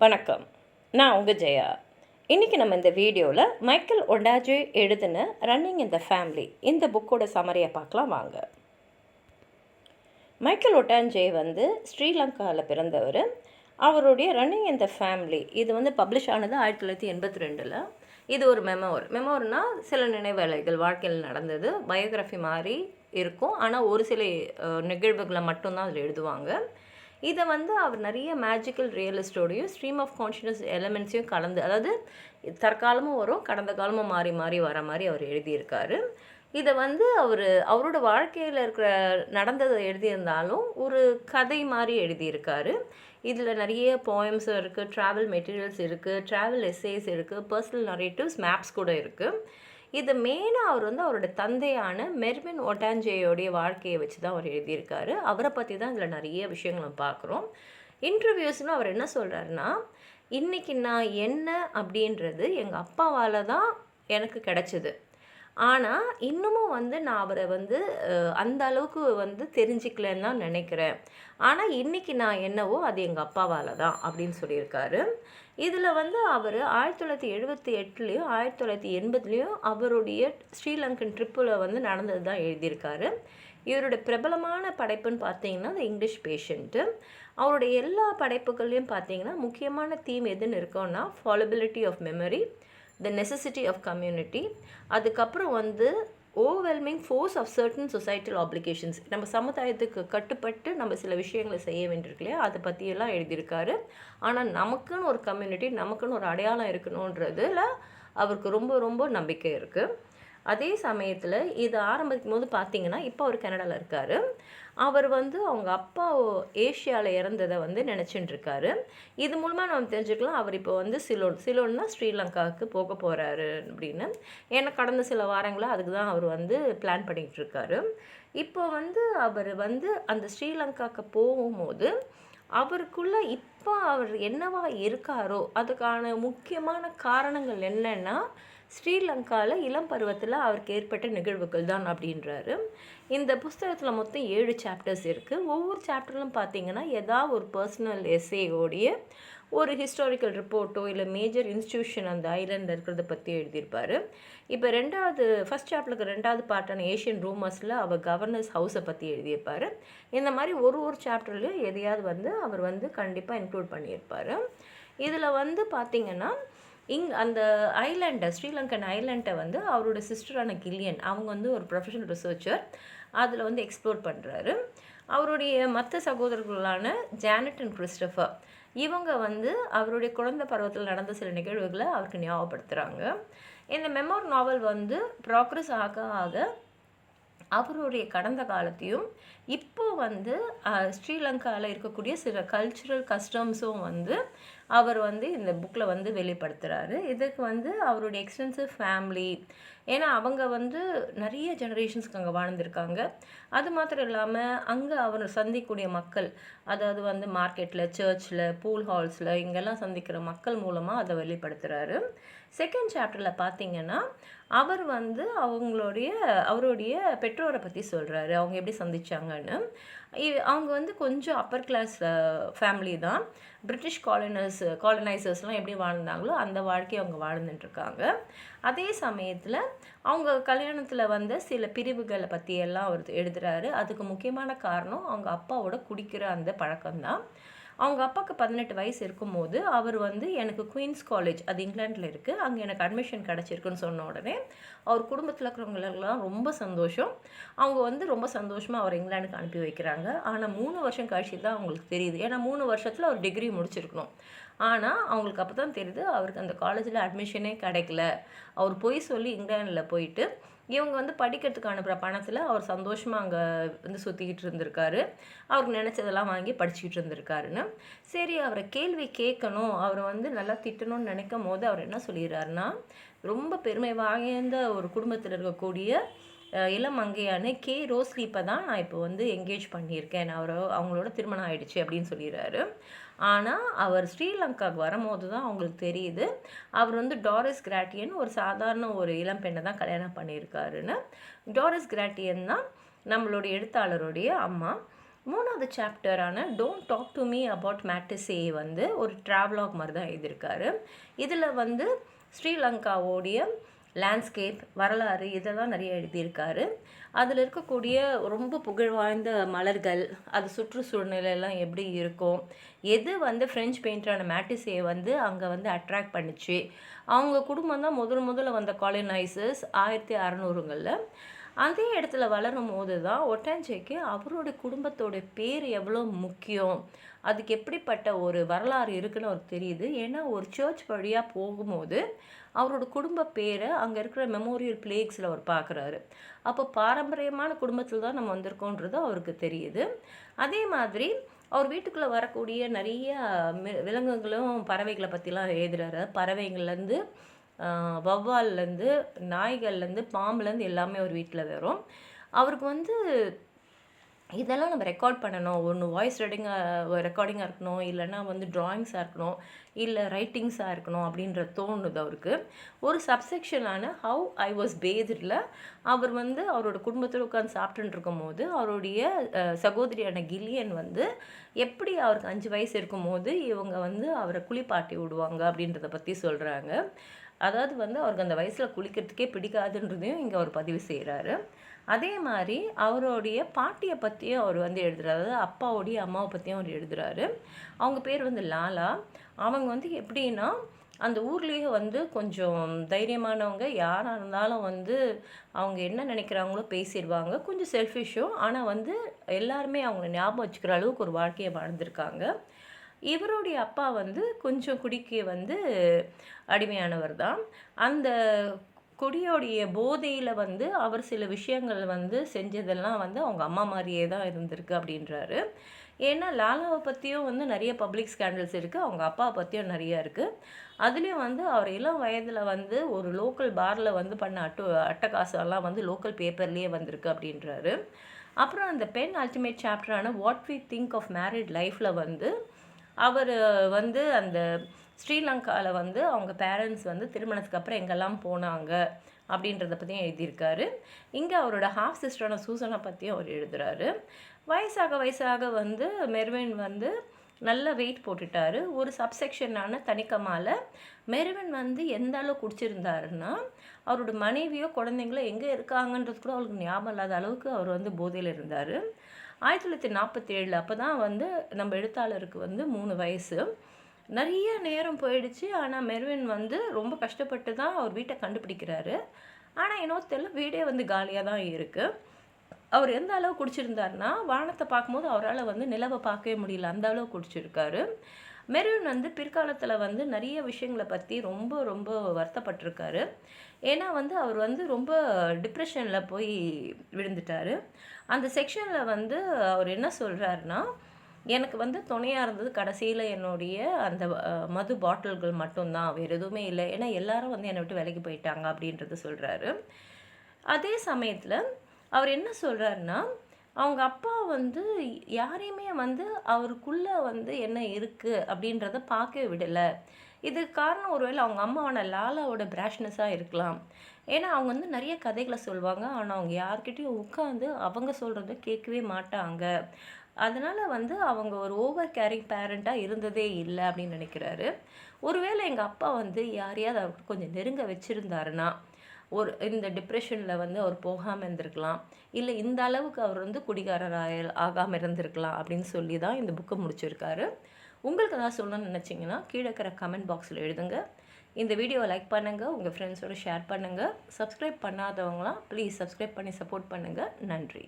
வணக்கம். நான் உங்கள் ஜெயா. இன்றைக்கி நம்ம இந்த வீடியோவில் மைக்கேல் ஒண்டாஜே எழுதின ரன்னிங் இன் த ஃபேமிலி இந்த புக்கோட சமரியை பார்க்கலாம் வாங்க. மைக்கேல் ஒட்டாஞ்சே ஸ்ரீலங்காவில் பிறந்தவர். அவருடைய ரன்னிங் இன் த ஃபேமிலி இது பப்ளிஷ் ஆனது 1982. இது ஒரு மெமோர்னால் சில நினைவலைகள் வாழ்க்கையில் நடந்தது, பயோகிராஃபி மாதிரி இருக்கும். ஆனால் ஒரு சில நிகழ்வுகளை மட்டும்தான் அதில் எழுதுவாங்க. இதை அவர் நிறைய மேஜிக்கல் ரியலிஸ்டோடையும் ஸ்ட்ரீம் ஆஃப் கான்ஷியஸ் எலிமெண்ட்ஸையும் கலந்து, அதாவது தற்காலமும் வரும் கடந்த காலமும் மாறி மாறி வர மாதிரி அவர் எழுதியிருக்காரு. இதை அவரோட வாழ்க்கையில் இருக்கிற நடந்ததை எழுதியிருந்தாலும் ஒரு கதை மாதிரி எழுதியிருக்காரு. இதில் நிறைய போயம்ஸும் இருக்குது, ட்ராவல் மெட்டீரியல்ஸ் இருக்குது, ட்ராவல் எஸ்ஸேஸ் இருக்குது, பர்சனல் நரேட்டிவ்ஸ், மேப்ஸ் கூட இருக்குது. இது மெயினாக அவர் அவரோட தந்தையான மெர்வின் ஒட்டாஞ்சேயோடைய வாழ்க்கையை வச்சு தான் அவர் எழுதியிருக்காரு. அவரை பற்றி தான் இதில் நிறைய விஷயங்கள் நம்ம பார்க்குறோம். இன்டர்வியூஸ்னு அவர் என்ன சொல்கிறாருன்னா, இன்றைக்கி நான் என்ன அப்படின்றது எங்கள் அப்பாவால் தான் எனக்கு கிடச்சிது. ஆனால் இன்னமும் நான் அவரை அந்த அளவுக்கு தெரிஞ்சிக்கலன்னு தான் நினைக்கிறேன். ஆனால் இன்றைக்கி நான் என்னவோ அது எங்கள் அப்பாவால் தான் அப்படின்னு சொல்லியிருக்காரு. இதில் அவர் 1978லேயும் 1980லேயும் அவருடைய ஸ்ரீலங்கன் ட்ரிப்பில் நடந்தது தான் எழுதியிருக்காரு. இவருடைய பிரபலமான படைப்புன்னு பார்த்தீங்கன்னா த இங்கிலீஷ் பேஷண்ட்டு. அவருடைய எல்லா படைப்புகள்லையும் பார்த்தீங்கன்னா முக்கியமான தீம் எதுன்னு இருக்கோன்னா fallibility of memory, the necessity of community, அதுக்கப்புறம் overwhelming force of certain societal obligations, நம்ம சமுதாயத்துக்கு கட்டுப்பட்டு நம்ம சில விஷயங்களை செய்ய வேண்டியிருக்கு இல்லையா, அதை பற்றியெல்லாம் எழுதியிருக்காரு. ஆனால் நமக்குன்னு ஒரு கம்யூனிட்டி, நமக்குன்னு ஒரு அடையாளம் இருக்கணுன்றதுல அவருக்கு ரொம்ப ரொம்ப நம்பிக்கை இருக்குது. அதே சமயத்தில் இது ஆரம்பிக்கும் போது பார்த்தீங்கன்னா இப்போ அவர் கனடாவில் இருக்கார். அவர் அவங்க அப்பா ஏஷியாவில் இறந்ததை நினச்சிட்டு இருக்காரு. இது மூலமாக நம்ம தெரிஞ்சுக்கலாம் அவர் இப்போ சிலோன்னா ஸ்ரீலங்காவுக்கு போக போகிறாரு அப்படின்னு. ஏன்னா கடந்த சில வாரங்களாக அதுக்கு தான் அவர் பிளான் பண்ணிகிட்டு இருக்காரு. இப்போ அவர் அந்த ஸ்ரீலங்காவுக்கு போகும்போது அவருக்குள்ளே இப்போ அவர் என்னவா இருக்காரோ அதுக்கான முக்கியமான காரணங்கள் என்னென்னா ஸ்ரீலங்காவில் இளம் பருவத்தில் அவருக்கு ஏற்பட்ட நிகழ்வுகள் தான் அப்படின்றாரு. இந்த புஸ்தகத்தில் மொத்தம் 7 சாப்டர்ஸ் இருக்குது. ஒவ்வொரு சாப்டர்லும் பார்த்தீங்கன்னா ஏதாவது ஒரு பர்சனல் எஸ்ஸேயோடைய ஒரு ஹிஸ்டாரிக்கல் ரிப்போர்ட்டோ இல்லை மேஜர் இன்ஸ்டியூஷன் அந்த ஐலண்டில் இருக்கிறத பற்றி எழுதியிருப்பார். இப்போ ஃபஸ்ட் சாப்டருக்கு 2வது பார்ட்டான ஏஷியன் ரூமர்ஸில் அவர் கவர்னர்ஸ் ஹவுஸை பற்றி எழுதியிருப்பார். இந்த மாதிரி ஒரு சாப்டர்லையும் எதையாவது அவர் கண்டிப்பாக இன்க்ளூட் பண்ணியிருப்பார். இதில் பார்த்திங்கன்னா அந்த ஐலாண்டை, ஸ்ரீலங்கன் ஐலாண்டை அவரோட சிஸ்டரான கில்லியன் அவங்க ஒரு ப்ரொஃபஷனல் ரிசர்ச்சர் அதில் எக்ஸ்ப்ளோர் பண்ணுறாரு. அவருடைய மற்ற சகோதரர்களான ஜானட் அண்ட் கிறிஸ்டபர் இவங்க அவருடைய குழந்தை பருவத்தில் நடந்த சில நிகழ்வுகளை அவருக்கு ஞாபகப்படுத்துகிறாங்க. இந்த மெமோர் நாவல் ப்ராக்ரஸ் ஆக ஆக அவருடைய கடந்த காலத்தையும் இப்போ ஸ்ரீலங்காவில் இருக்கக்கூடிய சில கல்ச்சுரல் கஸ்டம்ஸும் அவர் இந்த புக்கில் வெளிப்படுத்துகிறாரு. இதுக்கு அவருடைய எக்ஸ்டென்சிவ் ஃபேமிலி, ஏன்னா அவங்க நிறைய ஜெனரேஷன்ஸ்க்கு அங்கே வாழ்ந்திருக்காங்க. அது மாத்திரம் இல்லாமல் அங்கே அவர் சந்திக்கக்கூடிய மக்கள், அதாவது மார்க்கெட்டில், சர்ச்சில், பூல் ஹால்ஸில் இங்கெல்லாம் சந்திக்கிற மக்கள் மூலமாக அதை வெளிப்படுத்துகிறாரு. செகண்ட் சாப்டரில் பார்த்தீங்கன்னா அவர் அவருடைய பெற்றோரை பற்றி சொல்கிறாரு, அவங்க எப்படி சந்திச்சாங்கன்னு. அவங்க கொஞ்சம் அப்பர் கிளாஸ் ஃபேமிலி தான். பிரிட்டிஷ் காலனைசர்ஸ்லாம் எப்படி வாழ்ந்தாங்களோ அந்த வாழ்க்கையை அவங்க வாழ்ந்துட்டுருக்காங்க. அதே சமயத்தில் அவங்க கல்யாணத்தில் சில பிரிவுகளை பற்றியெல்லாம் அவர் எழுதுகிறாரு. அதுக்கு முக்கியமான காரணம் அவங்க அப்பாவோட குடிக்கிற அந்த பழக்கம்தான். அவங்க அப்பாவுக்கு 18 வயசு இருக்கும்போது அவர் எனக்கு குயின்ஸ் காலேஜ், அது இங்கிலாண்டில் இருக்குது, அங்கே எனக்கு அட்மிஷன் கிடச்சிருக்குன்னு சொன்ன உடனே அவர் குடும்பத்தில் இருக்கிறவங்களெல்லாம் ரொம்ப சந்தோஷம். அவங்க ரொம்ப சந்தோஷமாக அவர் இங்கிலாந்துக்கு அனுப்பி வைக்கிறாங்க. ஆனால் 3 வருஷம் கழிச்சு தான் அவங்களுக்கு தெரியுது, ஏன்னா 3 வருஷத்தில் அவர் டிகிரி முடிச்சிருக்கணும். ஆனால் அவங்களுக்கு அப்போ தான் தெரியுது அவருக்கு அந்த காலேஜில் அட்மிஷனே கிடைக்கல. அவர் போய் சொல்லி இங்கிலாண்டில் போயிட்டு இவங்க படிக்கிறதுக்கு அனுப்புகிற பணத்தில் அவர் சந்தோஷமாக அங்கே சுற்றிக்கிட்டு இருந்திருக்காரு. அவருக்கு நினச்சதெல்லாம் வாங்கி படிச்சுக்கிட்டு இருந்திருக்காருன்னு. சரி, அவரை கேள்வி கேட்கணும், அவரை நல்லா திட்டணும்னு நினைக்கும் போது அவர் என்ன சொல்லிடுறாருன்னா, ரொம்ப பெருமை வாய்ந்த ஒரு குடும்பத்தில் இருக்கக்கூடிய இளமங்கையான கே ரோஸ்லீப்பை தான் நான் இப்போ என்கேஜ் பண்ணியிருக்கேன், அவங்களோட திருமணம் ஆகிடுச்சு அப்படின்னு சொல்லிடுறாரு. ஆனால் அவர் ஸ்ரீலங்காவுக்கு வரும்போது தான் அவங்களுக்கு தெரியுது அவர் டாரிஸ் கிராட்டியன் ஒரு சாதாரண ஒரு இளம்பெண்ணை தான் கல்யாணம் பண்ணியிருக்காருன்னு. டாரிஸ் கிராட்டியன் தான் நம்மளுடைய எழுத்தாளருடைய அம்மா. 3வது சாப்டரான don't talk to me about Matisse வந்து ஒரு ட்ராவலாக் மாதிரி தான் எழுதியிருக்காரு. இதில் வந்து ஸ்ரீலங்காவோடைய லேண்ட்ஸ்கேப், வரலாறு இதெல்லாம் நிறைய எழுதியிருக்காரு. அதில் இருக்கக்கூடிய ரொம்ப புகழ் வாய்ந்த மலர்கள், அது சுற்றுச்சூழ்நிலையெல்லாம் எப்படி இருக்கும், எது வந்து ஃப்ரெஞ்ச் பெயிண்டரான மேட்டிஸே வந்து அங்கே வந்து அட்ராக்ட் பண்ணிச்சு, அவங்க குடும்பம் தான் முதல்ல வந்த காலனைசர்ஸ் 1600களில். அதே இடத்துல வளரும் போது தான் ஒட்டன்சேக்கு அவரோட குடும்பத்தோட பேர் எவ்வளோ முக்கியம், அதுக்கு எப்படிப்பட்ட ஒரு வரலாறு இருக்குன்னு அவருக்கு தெரியுது. ஏன்னா ஒரு சர்ச் வழியாக போகும்போது அவரோட குடும்ப பேரை அங்கே இருக்கிற மெமோரியல் பிளேக்ஸில் அவர் பார்க்குறாரு. அப்போ பாரம்பரியமான குடும்பத்தில் தான் நம்ம வந்திருக்கோன்றது அவருக்கு தெரியுது. அதே மாதிரி அவர் வீட்டுக்குள்ளே வரக்கூடிய நிறைய விலங்குகளும் பறவைகளை பற்றிலாம் எழுதுறாரு. பறவைங்கள்லேருந்து வௌவால்லேருந்து நாய்கள்லேருந்து பாம்புலேருந்து எல்லாமே அவர் வீட்டில் வரும். அவருக்கு வந்து இதெல்லாம் நம்ம ரெக்கார்ட் பண்ணணும். ஒன்று வாய்ஸ் ரெக்கார்டிங்காக இருக்கணும், இல்லைன்னா வந்து ட்ராயிங்ஸாக இருக்கணும், இல்லை ரைட்டிங்ஸாக இருக்கணும் அப்படின்ற தோணுது அவருக்கு. ஒரு சப்செக்ஷனான ஹவ் ஐ வாஸ் பேத்டில் அவர் வந்து அவரோட குடும்பத்தில் உட்காந்து சாப்பிட்டுட்டு இருக்கும்போது அவருடைய சகோதரியான கில்லியன் வந்து எப்படி அவருக்கு 5 வயசு இருக்கும்போது இவங்க வந்து அவரை குளிப்பாட்டி விடுவாங்க அப்படின்றத பற்றி சொல்கிறாங்க. அதாவது வந்து அவருக்கு அந்த வயசில் குளிக்கிறதுக்கே பிடிக்காதுன்றதையும் இங்கே அவர் பதிவு செய்கிறாரு. அதே மாதிரி அவருடைய பாட்டியை பற்றியும் அவர் வந்து எழுதுறாரு. அதாவது அப்பாவுடைய அம்மாவை பற்றியும் அவர் எழுதுறாரு. அவங்க பேர் வந்து லாலா. அவங்க வந்து எப்படின்னா அந்த ஊர்லேயே வந்து கொஞ்சம் தைரியமானவங்க, யாராக இருந்தாலும் வந்து அவங்க என்ன நினைக்கிறாங்களோ பேசிடுவாங்க. கொஞ்சம் செல்ஃபிஷும், ஆனால் வந்து எல்லாருமே அவங்கள ஞாபகம் வச்சுக்கிற அளவுக்கு ஒரு வாழ்க்கையை வாழ்ந்திருக்காங்க. இவருடைய அப்பா வந்து கொஞ்சம் குடிக்கு வந்து அடிமையானவர் தான். அந்த குடியோடைய போதையில் வந்து அவர் சில விஷயங்கள் வந்து செஞ்சதெல்லாம் வந்து அவங்க அம்மா மாதிரியே தான் இருந்திருக்கு அப்படின்றாரு. ஏன்னா லாலாவை பற்றியும் வந்து நிறைய பப்ளிக் ஸ்கேண்டல்ஸ் இருக்குது, அவங்க அப்பாவை பற்றியும் நிறையா இருக்குது. அதுலேயும் வந்து அவர் இளம் வயதில் வந்து ஒரு லோக்கல் பாரில் வந்து பண்ண அட்டகாசம்லாம் வந்து லோக்கல் பேப்பர்லேயே வந்திருக்கு அப்படின்றாரு. அப்புறம் அந்த பென் அல்டிமேட் சாப்டரான what we think of married லைஃப்பில் வந்து அவர் வந்து அந்த ஸ்ரீலங்காவில் வந்து அவங்க பேரண்ட்ஸ் வந்து திருமணத்துக்கு அப்புறம் எங்கெல்லாம் போனாங்க அப்படின்றத பற்றியும் எழுதியிருக்காரு. இங்கே அவரோட ஹாஃப் சிஸ்டரான சூசனை பற்றியும் அவர் எழுதுகிறாரு. வயசாக வந்து மெர்வின் வந்து நல்ல வெயிட் போட்டுட்டார். ஒரு சப்செக்ஷனான தனிக்கமால் மெர்வின் வந்து எந்த அளவு குடிச்சிருந்தாருன்னா அவரோட மனைவியோ குழந்தைங்களோ எங்கே இருக்காங்கன்றது கூட அவருக்கு ஞாபகம் இல்லாத அளவுக்கு அவர் வந்து போதையில் இருந்தார். 1947 அப்போ தான் வந்து நம்ம எழுத்தாளருக்கு வந்து 3 வயசு. நிறைய நேரம் போயிடுச்சு. ஆனால் மெர்வின் வந்து ரொம்ப கஷ்டப்பட்டு தான் அவர் வீட்டை கண்டுபிடிக்கிறாரு. ஆனால் இன்னொரு தெரியல, வீடே வந்து காலியாக தான் இருக்குது. அவர் எந்த அளவு குடிச்சிருந்தாருன்னா வானத்தை பார்க்கும்போது அவரால் வந்து நிலவை பார்க்கவே முடியல, அந்த அளவு குடிச்சிருக்காரு. மெர்வின் வந்து பிற்காலத்தில் வந்து நிறைய விஷயங்களை பற்றி ரொம்ப ரொம்ப வருத்தப்பட்டிருக்காரு. ஏன்னா வந்து அவர் வந்து ரொம்ப டிப்ரெஷனில் போய் விழுந்துட்டார். அந்த செக்ஷனில் வந்து அவர் என்ன சொல்கிறாருன்னா, எனக்கு வந்து துணையாக இருந்தது கடைசியில் என்னுடைய அந்த மது பாட்டில்கள் மட்டும்தான், வேறு எதுவுமே இல்லை. ஏன்னா எல்லாரும் வந்து என்னை விட்டு விலகி போயிட்டாங்க அப்படின்றது சொல்கிறாரு. அதே சமயத்தில் அவர் என்ன சொல்கிறாருன்னா, அவங்க அப்பா வந்து யாரையுமே வந்து அவருக்குள்ளே வந்து என்ன இருக்குது அப்படின்றத பார்க்கவே விடலை. இதுக்கு காரணம் ஒருவேளை அவங்க அம்மாவான லாலாவோட பிராஷ்னஸாக இருக்கலாம். ஏன்னா அவங்க வந்து நிறைய கதைகளை சொல்லுவாங்க, ஆனால் அவங்க யார்கிட்டையும் உட்காந்து அவங்க சொல்கிறத கேட்கவே மாட்டாங்க. அதனால் வந்து அவங்க ஒரு ஓவர் கேரிங் பேரண்ட்டாக இருந்ததே இல்லை அப்படின்னு நினைக்கிறாரு. ஒருவேளை எங்கள் அப்பா வந்து யாரையாவது அவருக்கு கொஞ்சம் நெருங்க வச்சுருந்தாருன்னா இந்த டிப்ரெஷனில் வந்து அவர் போகாமல் இருந்திருக்கலாம், இல்லை இந்த அளவுக்கு அவர் வந்து குடிகாரர் ஆகாமல் இருந்திருக்கலாம் அப்படின்னு சொல்லி தான் இந்த புக்கை முடிச்சிருக்காரு. உங்களுக்கு ஏதாவது சொல்லணும்னு நினச்சிங்கன்னா கீழே இருக்கிற கமெண்ட் பாக்ஸில் எழுதுங்க. இந்த வீடியோவை லைக் பண்ணுங்கள், உங்கள் ஃப்ரெண்ட்ஸோடு ஷேர் பண்ணுங்கள். சப்ஸ்கிரைப் பண்ணாதவங்களாம் ப்ளீஸ் சப்ஸ்கிரைப் பண்ணி சப்போர்ட் பண்ணுங்கள். நன்றி.